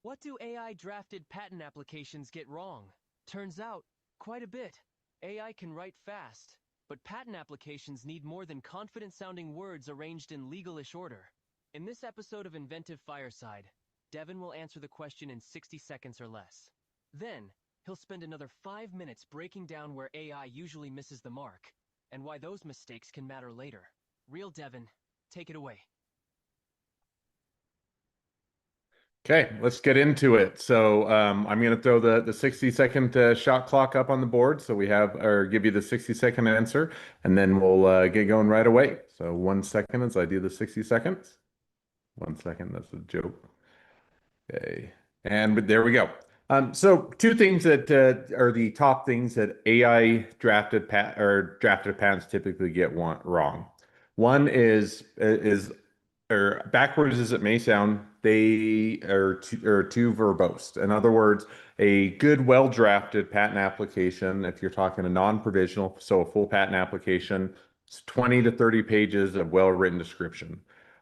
What do AI drafted patent applications get wrong? Turns out, quite a bit. AI can write fast, but patent applications need more than confident-sounding words arranged in legalish order. In this episode of Inventive Fireside, Devin will answer the question in 60 seconds or less. Then, he'll spend another 5 minutes breaking down where AI usually misses the mark, and why those mistakes can matter later. Real Devin, take it away. Okay, let's get into it. I'm going to throw the 60-second shot clock up on the board. So we have, or give you the 60-second answer, and then we'll get going right away. So 1 second as I do the 60 seconds. 1 second, that's a joke. Okay, and there we go. So two things that are the top things that AI drafted patents typically get wrong. One is or backwards as it may sound, they are too verbose. In other words, a good, well-drafted patent application, if you're talking a non-provisional, so a full patent application, it's 20 to 30 pages of well-written description.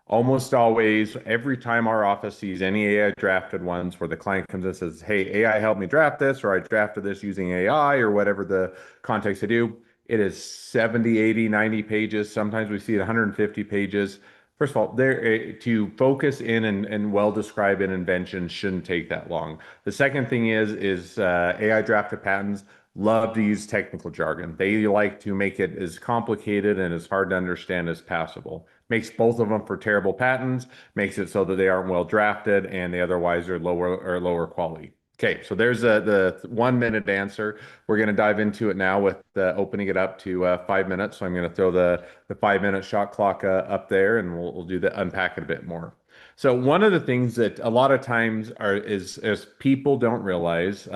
Almost always, every time our office sees any AI drafted ones where the client comes in and says, hey, AI helped me draft this, or I drafted this using AI, or whatever the context they do, it is 70, 80, 90 pages. Sometimes we see it 150 pages. First of all, to focus in and well describe an invention shouldn't take that long. The second thing is AI drafted patents love to use technical jargon. They like to make it as complicated and as hard to understand as possible. Makes both of them for terrible patents, makes it so that they aren't well drafted and they otherwise are lower quality. Okay, so there's the 1 minute answer. We're going to dive into it now with opening it up to 5 minutes. So I'm going to throw the 5 minute shot clock up there, and we'll do the unpack it a bit more. So one of the things that a lot of times is people don't realize,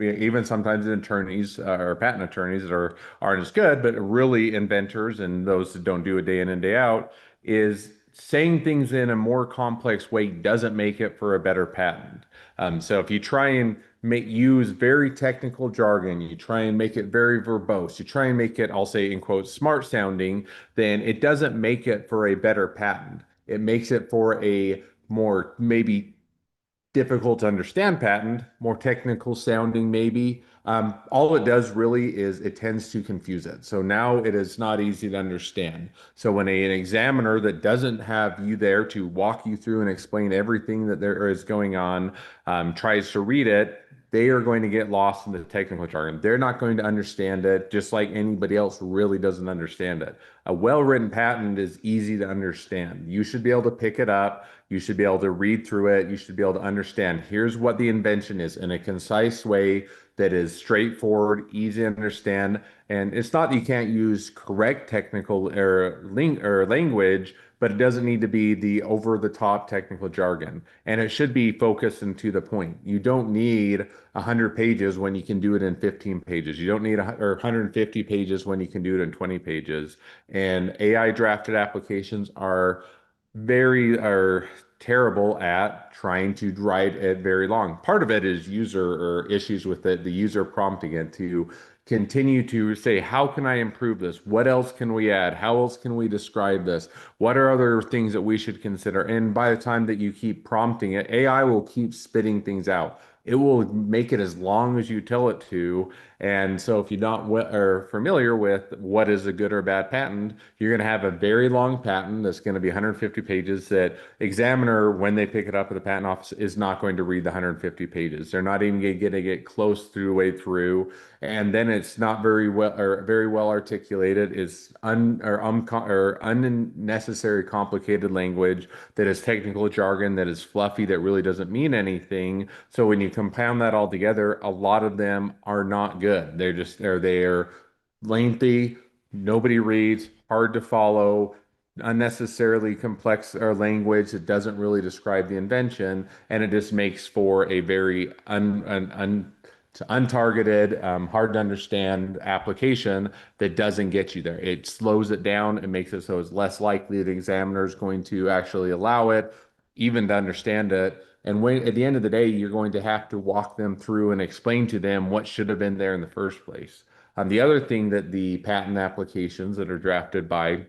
even sometimes attorneys or patent attorneys that aren't as good, but really inventors and those that don't do it day in and day out, is saying things in a more complex way doesn't make it for a better patent. So if you try and use very technical jargon, you try and make it very verbose, you try and make it, I'll say in quotes, smart sounding, then it doesn't make it for a better patent. It makes it for a more maybe difficult to understand patent, more technical sounding maybe. All it does really is it tends to confuse it. So now it is not easy to understand. So when an examiner that doesn't have you there to walk you through and explain everything that there is going on, tries to read it, they are going to get lost in the technical jargon. They're not going to understand it, just like anybody else really doesn't understand it. A well-written patent is easy to understand. You should be able to pick it up. You should be able to read through it. You should be able to understand here's what the invention is in a concise way that is straightforward, easy to understand. And it's not that you can't use correct technical or language, but it doesn't need to be the over-the-top technical jargon. And it should be focused and to the point. You don't need 100 pages when you can do it in 15 pages. You don't need 150 pages when you can do it in 20 pages. And AI drafted applications are terrible at trying to write it very long. Part of it is user or issues with the user prompting it to continue to say, how can I improve this? What else can we add? How else can we describe this? What are other things that we should consider? And by the time that you keep prompting it, AI will keep spitting things out. It will make it as long as you tell it to. And so if you're not are familiar with what is a good or bad patent, you're going to have a very long patent that's going to be 150 pages that examiner, when they pick it up at the patent office, is not going to read the 150 pages. They're not even going to get close through the way through. And then it's not very well articulated. It's unnecessary complicated language that is technical jargon that is fluffy that really doesn't mean anything. So when you compound that all together, a lot of them are not good. They're lengthy, nobody reads, hard to follow, unnecessarily complex or language that doesn't really describe the invention, and it just makes for a very untargeted, hard to understand application that doesn't get you there. It slows it down and makes it so it's less likely the examiner is going to actually allow it, even to understand it. And at the end of the day, you're going to have to walk them through and explain to them what should have been there in the first place. The other thing that the patent applications that are drafted by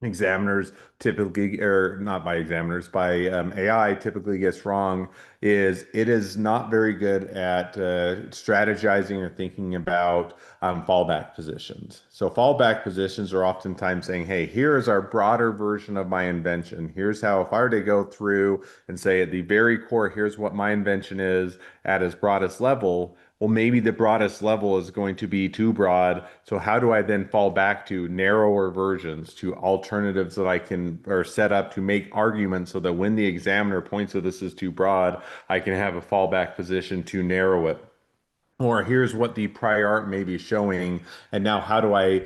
examiners typically, or not by examiners, by AI typically gets wrong is it is not very good at strategizing or thinking about fallback positions. So fallback positions are oftentimes saying, hey, here is our broader version of my invention. Here's how, if I were to go through and say at the very core, here's what my invention is at its broadest level. Well, maybe the broadest level is going to be too broad. So how do I then fall back to narrower versions, to alternatives that I can or set up to make arguments so that when the examiner points that this is too broad, I can have a fallback position to narrow it. Or here's what the prior art may be showing, and now how do I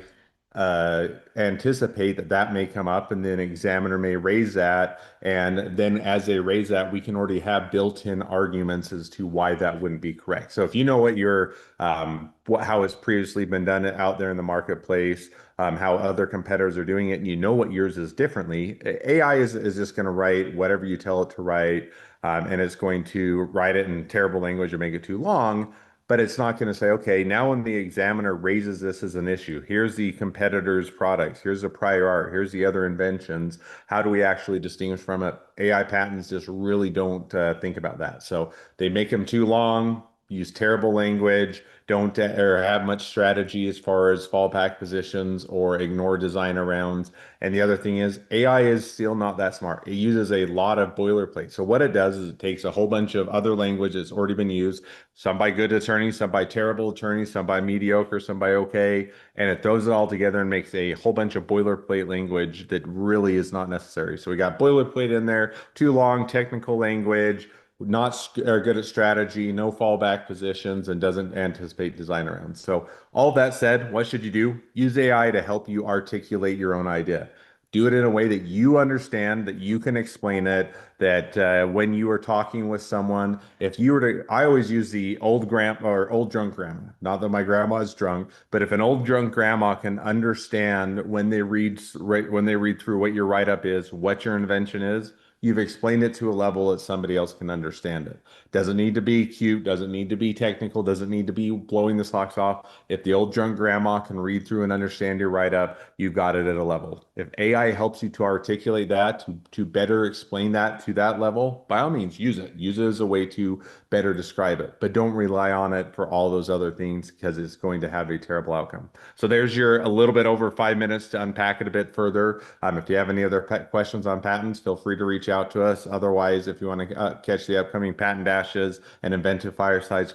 anticipate that that may come up, and then examiner may raise that, and then as they raise that, we can already have built-in arguments as to why that wouldn't be correct. So if you know what your how it's previously been done out there in the marketplace, how other competitors are doing it, and you know what yours is differently, AI is just going to write whatever you tell it to write, and it's going to write it in terrible language or make it too long. But it's not going to say, okay, now when the examiner raises this as an issue, here's the competitor's products, here's the prior art, here's the other inventions. How do we actually distinguish from it? AI patents just really don't think about that. So they make them too long, use terrible language, don't or have much strategy as far as fallback positions or ignore design arounds. And the other thing is AI is still not that smart. It uses a lot of boilerplate. So what it does is it takes a whole bunch of other language that's already been used, some by good attorneys, some by terrible attorneys, some by mediocre, some by okay, and it throws it all together and makes a whole bunch of boilerplate language that really is not necessary. So we got boilerplate in there, too long technical language, not are good at strategy, no fallback positions, and doesn't anticipate design around. So all that said, what should you do? Use AI to help you articulate your own idea. Do it in a way that you understand, that you can explain it, that when you are talking with someone, if you were to, I always use the old grandma or old drunk grandma. Not that my grandma is drunk, but if an old drunk grandma can understand when they read through what your write-up is, what your invention is, you've explained it to a level that somebody else can understand it. Doesn't need to be cute, doesn't need to be technical, doesn't need to be blowing the socks off. If the old drunk grandma can read through and understand your write-up, you've got it at a level. If AI helps you to articulate that, to better explain that to that level, by all means, use it. Use it as a way to better describe it, but don't rely on it for all those other things because it's going to have a terrible outcome. So there's your a little bit over 5 minutes to unpack it a bit further. If you have any other questions on patents, feel free to reach out to us. Otherwise, if you want to catch the upcoming patent dashes and inventive firesides,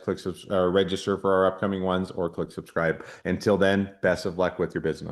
register for our upcoming ones or click subscribe. Until then, best of luck with your business.